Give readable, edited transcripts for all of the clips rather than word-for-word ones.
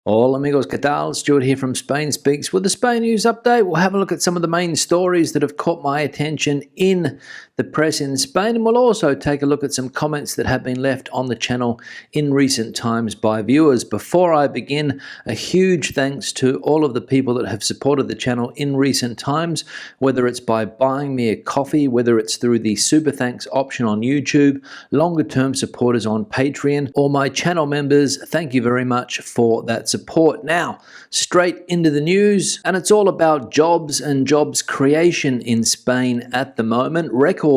Hola amigos, ¿qué tal? Stuart here from Spain Speaks. With the Spain News Update, we'll have a look at some of the main stories that have caught my attention in the press in Spain, and we'll also take a look at some comments that have been left on the channel in recent times by viewers. Before I begin, a huge thanks to all of the people that have supported the channel in recent times, whether it's by buying me a coffee, whether it's through the Super Thanks option on YouTube, longer term supporters on Patreon, or my channel members. Thank you very much for that support. Now, straight into the news, and it's all about jobs and jobs creation in Spain at the moment. Records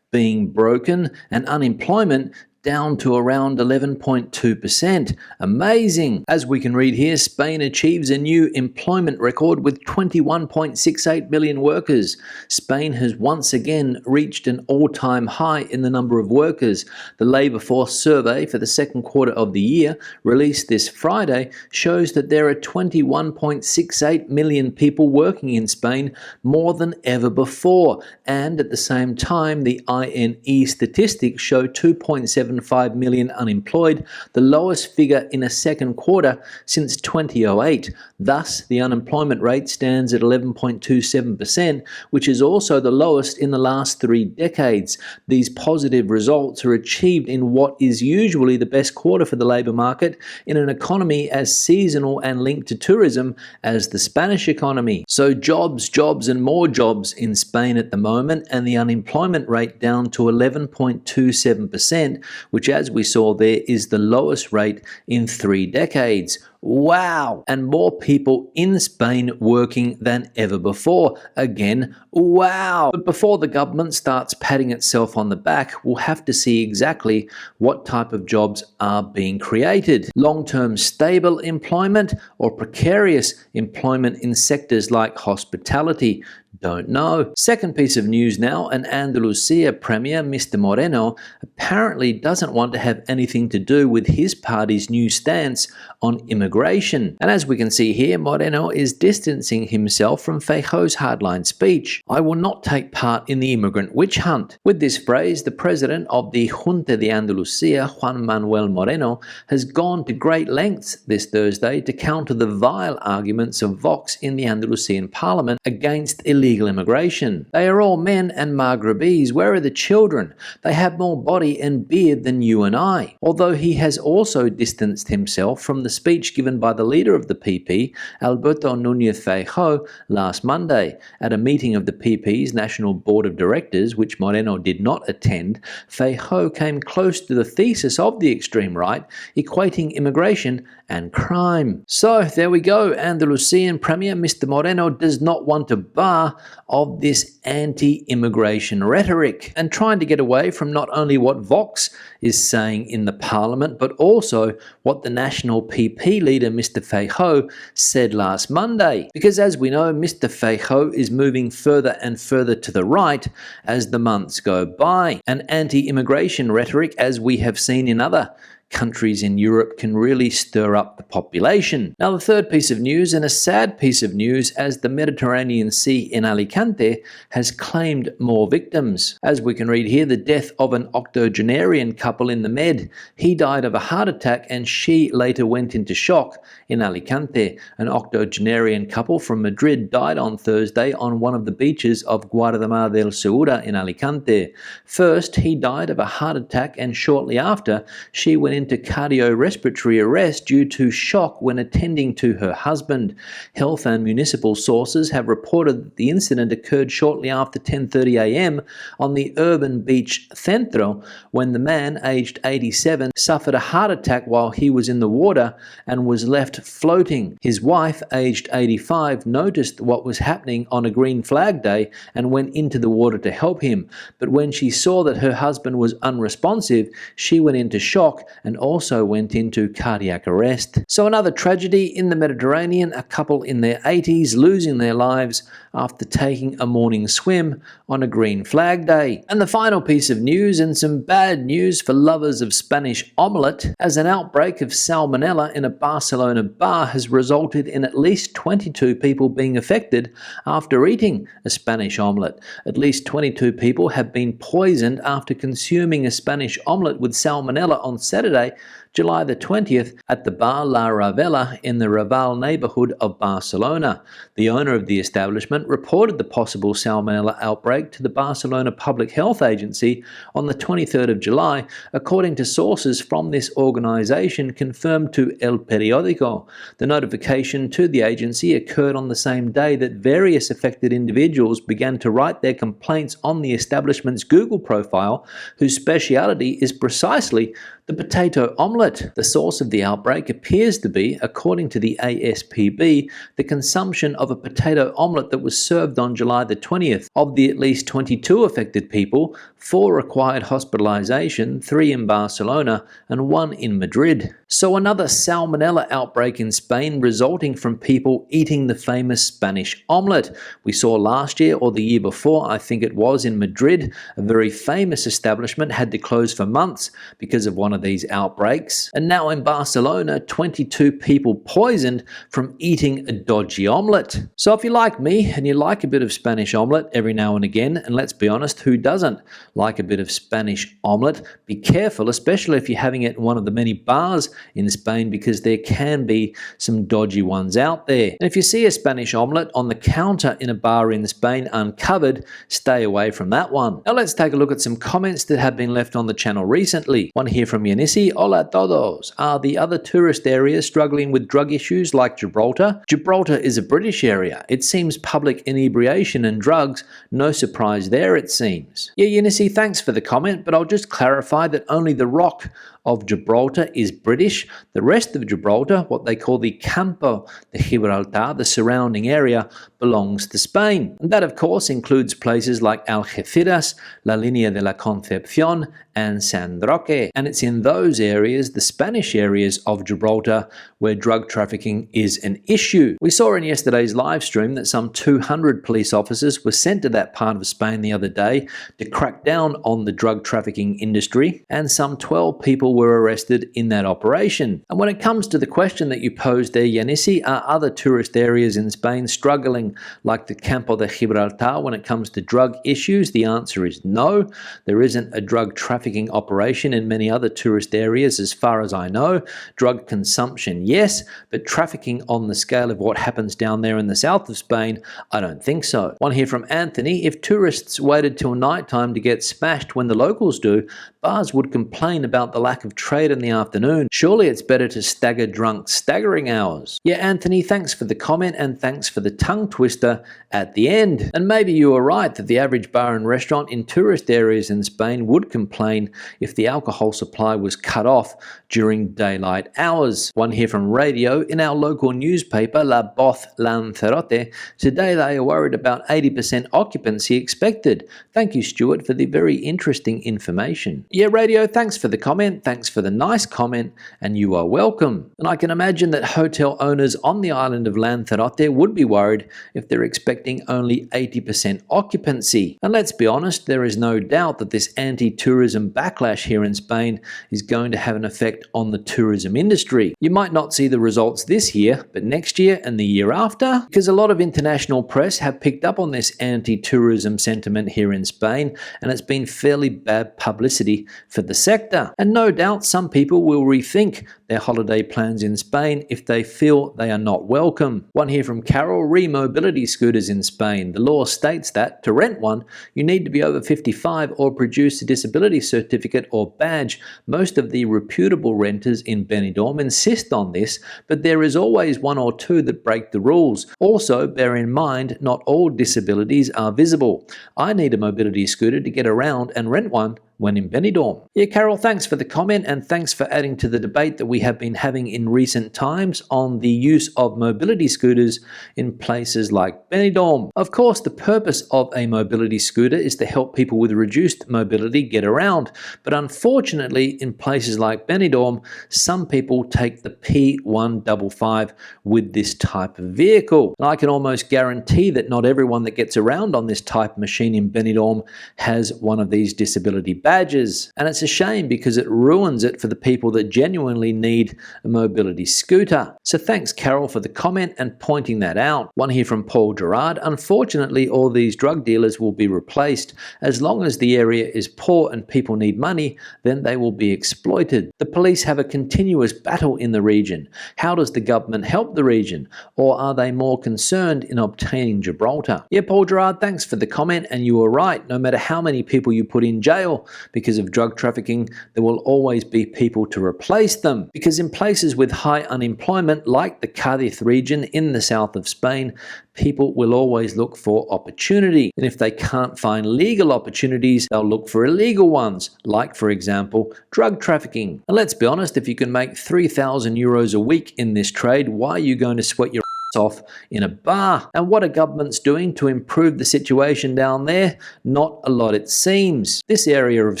being broken and unemployment down to around 11.2%. Amazing! As we can read here, Spain achieves a new employment record with 21.68 million workers. Spain has once again reached an all-time high in the number of workers. The labour force survey for the second quarter of the year, released this Friday, shows that there are 21.68 million people working in Spain, more than ever before. And at the same time, the INE statistics show 2.75 million unemployed, the lowest figure in a second quarter since 2008. Thus, the unemployment rate stands at 11.27%, which is also the lowest in the last 3 decades. These positive results are achieved in what is usually the best quarter for the labour market in an economy as seasonal and linked to tourism as the Spanish economy. So jobs, and more jobs in Spain at the moment, and the unemployment rate down to 11.27%, which, as we saw there, is the lowest rate in 3 decades. Wow! And more people in Spain working than ever before. Again, wow! But before the government starts patting itself on the back, we'll have to see exactly what type of jobs are being created. Long-term stable employment or precarious employment in sectors like hospitality? Don't know. Second piece of news now, an Andalusia Premier, Mr. Moreno, apparently doesn't want to have anything to do with his party's new stance on immigration. And as we can see here, Moreno is distancing himself from Feijóo's hardline speech. "I will not take part in the immigrant witch hunt." With this phrase, the president of the Junta de Andalucía, Juan Manuel Moreno, has gone to great lengths this Thursday to counter the vile arguments of Vox in the Andalusian parliament against illegal immigration. "They are all men and Maghrebis. Where are the children? They have more body and beard than you and I." Although he has also distanced himself from the speech given by the leader of the PP, Alberto Núñez Feijóo, last Monday. At a meeting of the PP's National Board of Directors, which Moreno did not attend, Feijóo came close to the thesis of the extreme right, equating immigration and crime. So there we go. Andalusian Premier Mr. Moreno does not want a bar of this anti-immigration rhetoric, and trying to get away from not only what Vox is saying in the parliament, but also what the national PP leader Mr. Feijóo said last Monday. Because as we know, Mr. Feijóo is moving further and further to the right as the months go by. An anti-immigration rhetoric, as we have seen in other countries in Europe, can really stir up the population. Now, the third piece of news, and a sad piece of news, as the Mediterranean Sea in Alicante has claimed more victims. As we can read here, the death of an octogenarian couple in the Med. He died of a heart attack and she later went into shock in Alicante. An octogenarian couple from Madrid died on Thursday on one of the beaches of Guardamar del Segura in Alicante. First, he died of a heart attack, and shortly after, she went into cardiorespiratory arrest due to shock when attending to her husband. Health and municipal sources have reported that the incident occurred shortly after 10:30 a.m. on the urban beach Centro, when the man, aged 87, suffered a heart attack while he was in the water and was left floating. His wife, aged 85, noticed what was happening on a green flag day and went into the water to help him. But when she saw that her husband was unresponsive, she went into shock and also went into cardiac arrest. So another tragedy in the Mediterranean, a couple in their 80s losing their lives after taking a morning swim on a green flag day. And the final piece of news, and some bad news for lovers of Spanish omelette, as an outbreak of Salmonella in a Barcelona bar has resulted in at least 22 people being affected after eating a Spanish omelette. At least 22 people have been poisoned after consuming a Spanish omelette with Salmonella on Saturday Saturday, July the 20th, at the bar La Ravella in the Raval neighbourhood of Barcelona. The owner of the establishment reported the possible Salmonella outbreak to the Barcelona Public Health Agency on the 23rd of July, according to sources from this organisation confirmed to El Periódico. The notification to the agency occurred on the same day that various affected individuals began to write their complaints on the establishment's Google profile, whose speciality is precisely the potato omelette. The source of the outbreak appears to be, according to the ASPB, the consumption of a potato omelette that was served on July the 20th. Of the at least 22 affected people, 4 required hospitalisation, 3 in Barcelona and 1 in Madrid. So another Salmonella outbreak in Spain resulting from people eating the famous Spanish omelette. We saw last year or the year before, I think it was, in Madrid, a very famous establishment had to close for months because of one of these outbreaks. And now in Barcelona, 22 people poisoned from eating a dodgy omelette. So if you're like me and you like a bit of Spanish omelette every now and again, and let's be honest, who doesn't like a bit of Spanish omelette? Be careful, especially if you're having it in one of the many bars in Spain, because there can be some dodgy ones out there. And if you see a Spanish omelette on the counter in a bar in Spain uncovered, stay away from that one. Now let's take a look at some comments that have been left on the channel recently. One here from Yanisi. Hola a todos. Are the other tourist areas struggling with drug issues like Gibraltar? Gibraltar is a British area. It seems public inebriation and drugs, no surprise there it seems. Yeah, Yanisi, thanks for the comment, but I'll just clarify that only the rock of Gibraltar is British. The rest of Gibraltar, what they call the Campo de Gibraltar, the surrounding area, belongs to Spain. And that of course includes places like Algeciras, La Línea de la Concepción and San Roque. And it's in those areas, the Spanish areas of Gibraltar, where drug trafficking is an issue. We saw in yesterday's live stream that some 200 police officers were sent to that part of Spain the other day to crack down on the drug trafficking industry, and some 12 people were arrested in that operation. And when it comes to the question that you posed there, Yanisi, are other tourist areas in Spain struggling like the Campo de Gibraltar when it comes to drug issues? The answer is no. There isn't a drug trafficking operation in many other tourist areas as far as I know. Drug consumption, yes, but trafficking on the scale of what happens down there in the south of Spain, I don't think so. One here from Anthony. If tourists waited till nighttime to get smashed when the locals do, bars would complain about the lack of trade in the afternoon. Surely it's better to stagger drunk staggering hours. Yeah, Anthony, thanks for the comment and thanks for the tongue twister at the end. And maybe you were right that the average bar and restaurant in tourist areas in Spain would complain if the alcohol supply was cut off during daylight hours. One here from Radio. In our local newspaper, La Voz Lanzarote, today they are worried about 80% occupancy expected. Thank you, Stuart, for the very interesting information. Yeah, Radio, thanks for the comment, thanks for the nice comment, and you are welcome. And I can imagine that hotel owners on the island of Lanzarote would be worried if they're expecting only 80% occupancy. And let's be honest, there is no doubt that this anti-tourism backlash here in Spain is going to have an effect on the tourism industry. You might not see the results this year, but next year and the year after, because a lot of international press have picked up on this anti-tourism sentiment here in Spain, and it's been fairly bad publicity for the sector. And no doubt some people will rethink their holiday plans in Spain if they feel they are not welcome. One here from Carol. Re-mobility scooters in Spain. The law states that to rent one, you need to be over 55 or produce a disability certificate or badge. Most of the reputable renters in Benidorm insist on this, but there is always one or two that break the rules. Also, bear in mind, not all disabilities are visible. I need a mobility scooter to get around and rent one when in Benidorm. Yeah, Carol, thanks for the comment and thanks for adding to the debate that we have been having in recent times on the use of mobility scooters in places like Benidorm. Of course, the purpose of a mobility scooter is to help people with reduced mobility get around, but unfortunately in places like Benidorm, some people take the P155 with this type of vehicle. And I can almost guarantee that not everyone that gets around on this type of machine in Benidorm has one of these disability badges. And it's a shame because it ruins it for the people that genuinely need need a mobility scooter. So thanks, Carol, for the comment and pointing that out. One here from Paul Gerard. Unfortunately, all these drug dealers will be replaced. As long as the area is poor and people need money, then they will be exploited. The police have a continuous battle in the region. How does the government help the region? Or are they more concerned in obtaining Gibraltar? Yeah, Paul Gerard, thanks for the comment, and you were right. No matter how many people you put in jail because of drug trafficking, there will always be people to replace them. Because in places with high unemployment, like the Cádiz region in the south of Spain, people will always look for opportunity. And if they can't find legal opportunities, they'll look for illegal ones, like, for example, drug trafficking. And let's be honest, if you can make 3,000 euros a week in this trade, why are you going to sweat your off in a bar? And what are governments doing to improve the situation down there? Not a lot, it seems. This area of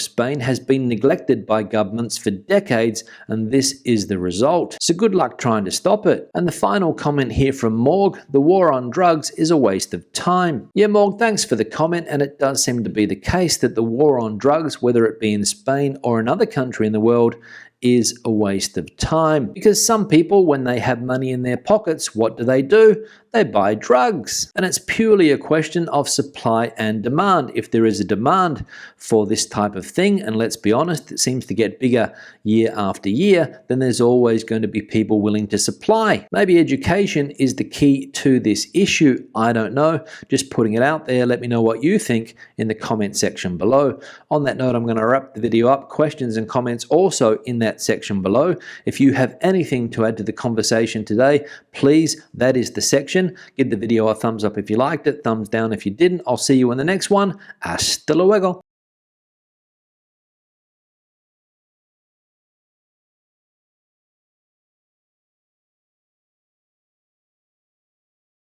Spain has been neglected by governments for decades, and this is the result. So good luck trying to stop it. And the final comment here from Morg: the war on drugs is a waste of time. Yeah, Morg, thanks for the comment, and it does seem to be the case that the war on drugs, whether it be in Spain or another country in the world, is a waste of time. Because some people, when they have money in their pockets, what do? They buy drugs. And it's purely a question of supply and demand. If there is a demand for this type of thing, and let's be honest, it seems to get bigger year after year, then there's always going to be people willing to supply. Maybe education is the key to this issue. I don't know. Just putting it out there. Let me know what you think in the comment section below. On that note, I'm going to wrap the video up. Questions and comments also in that section below. If you have anything to add to the conversation today, please, that is the section. Give the video a thumbs up if you liked it, thumbs down if you didn't. I'll see you in the next one. Hasta luego.